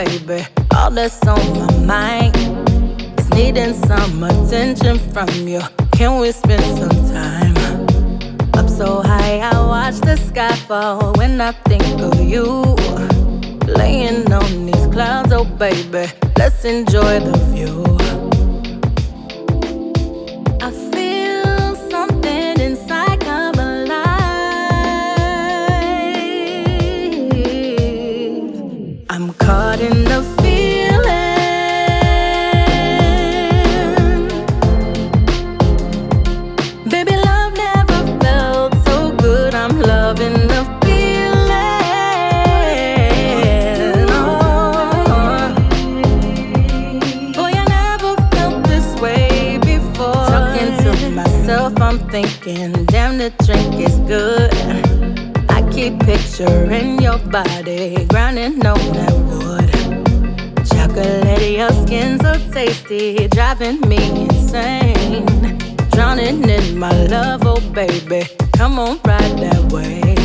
baby. All that's on my mind is needing some attention from you. Can we spend some time? Up so high, I watch the sky fall when I think of you. Laying on these clouds, oh baby, let's enjoy the view. I feel something inside come alive. I'm caught in the feeling. Baby, love never felt so good. I'm loving the feeling. Oh, boy, I never felt this way before. Talking to myself, I'm thinking, damn, the drink is good. I keep picturing your body grinding on that wood. Chocolate, your skin so tasty, driving me insane. Drowning in my love, oh baby, come on, ride that wave.